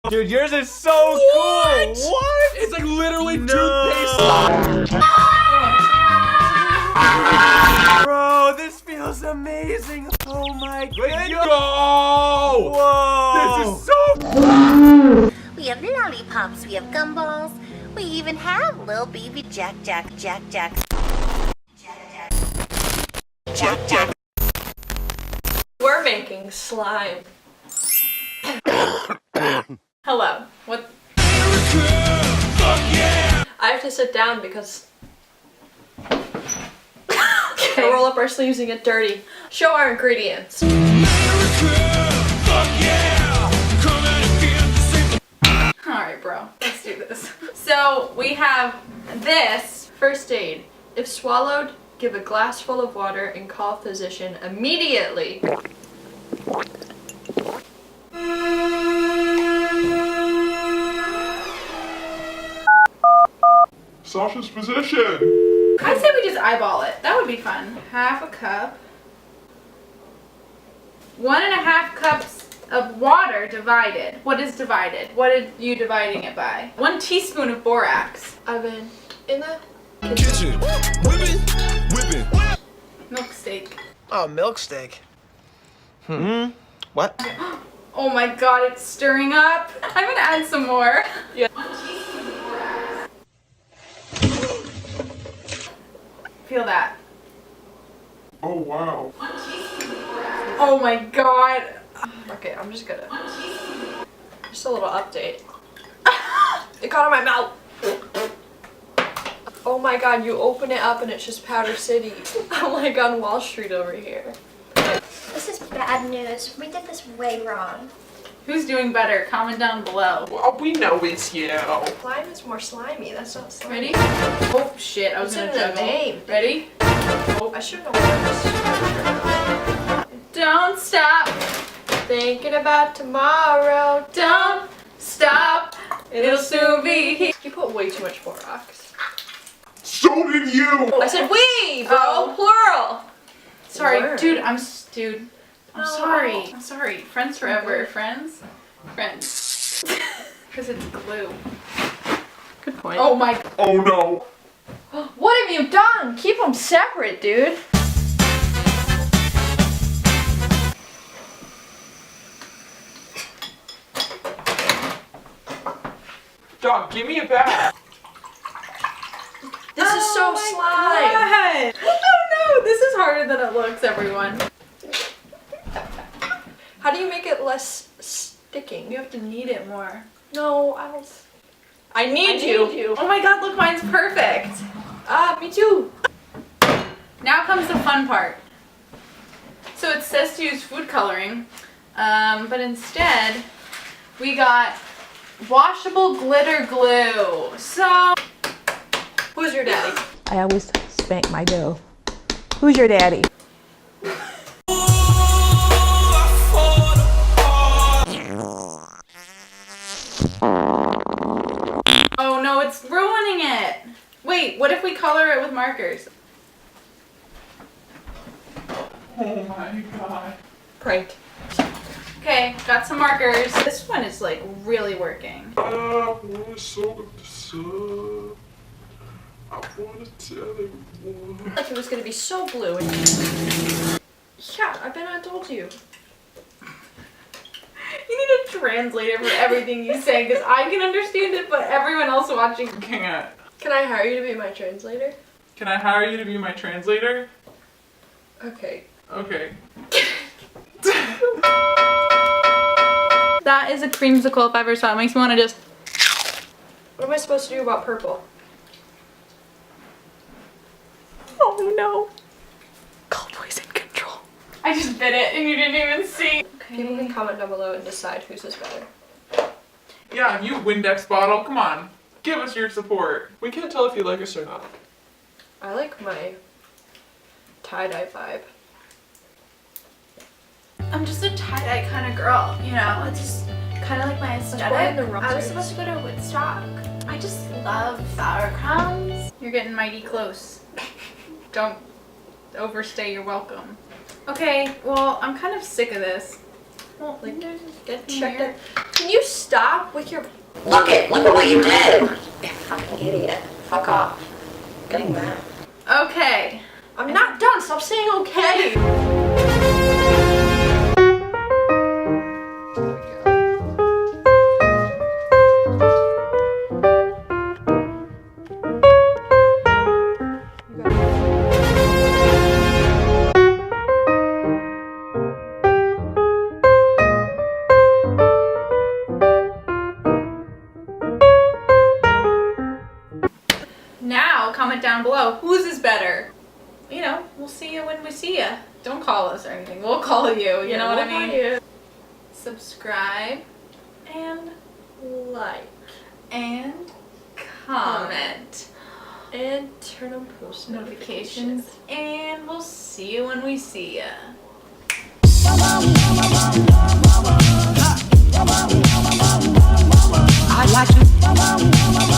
Dude, yours is so cool. What? It's like literally toothpaste. Bro, this feels amazing. Oh my god. Go! Whoa. This is so. We have lollipops, we have gumballs, we even have little baby Jack. We're making slime. Hello. What? I have to sit down because I roll up our sleeves and get dirty. Show our ingredients. Alright, bro. Let's do this. So, we have this. First aid. If swallowed, give a glass full of water and call physician immediately. Sasha's position. I'd say we just eyeball it. That would be fun. Half a cup. 1.5 cups of water divided. What is divided? What are you dividing it by? 1 teaspoon of borax. I've been in the Kitchen. Whipping. Milk steak. Oh, milk steak. What? Oh my god, it's stirring up. I'm gonna add some more. Yeah. 1 teaspoon of borax. Feel that. Oh wow. 1 teaspoon of borax. Oh my god. Okay, I'm just gonna. Just a little update. It got on my mouth. Oh my god, you open it up and it's just Powder City. I'm like on Wall Street over here. This is bad news. We did this way wrong. Who's doing better? Comment down below. Well, we know it's you. Slime is more slimy. That's not slimy. Ready? Oh shit, I was What's gonna in the juggle. name? Ready? I should know what Don't stop. Thinking about tomorrow. Don't stop. It'll soon be here. You put way too much borax. So did you. I said we, bro. Oh. Plural. Sorry, Word. dude. I'm sorry. Oh. I'm sorry. Friends forever. Friends. Because it's glue. Good point. Oh my. Oh no. What have you done? Keep them separate, dude. Dog, give me a bath. This is so slime. God. Oh no, this is harder than it looks, everyone. How do you make it less sticking? You have to knead it more. No, I need you. Oh my god, look, mine's perfect. Ah, me too. Now comes the fun part. So it says to use food coloring, but instead we got washable glitter glue. So Who's your daddy? I always spank my dough. Who's your daddy? oh no, it's ruining it. Wait, what if we color it with markers? Oh my god. Pranked. Okay, got some markers. This one is like really working. I wanna soak up the sun. I wanna tell everyone. Like it was gonna be so blue. Yeah, I bet I told you. You need a translator for everything you say because I can understand it, but everyone else watching Can't. Can I hire you to be my translator? Can I hire you to be my translator? Okay. Okay. That is a creamsicle if I ever saw it. It makes me want to just... What am I supposed to do about purple? Oh no. Call poison control. I just bit it and you didn't even see. People can comment down below and decide whose is better. Yeah, you Windex bottle, come on. Give us your support. We can't tell if you like us or not. I like my tie-dye vibe. I'm just a tie-dye kind of girl, you know? It's just kind of like my aesthetic. the I was rubbers. supposed to go to Woodstock. I just love flower crowns. You're getting mighty close. Don't overstay your welcome. Okay, well, I'm kind of sick of this. Well, like, get checked out. Can you stop with your... Look at what you did. You fucking idiot. Fuck off. Getting mad. Okay. I'm not done. Stop saying okay. Now, comment down below, whose is better? You know, we'll see you when we see you. Don't call us or anything. We'll call you. You know what I mean? Subscribe and Like. and comment. And turn on post Notifications. And we'll see you when we see ya. I like to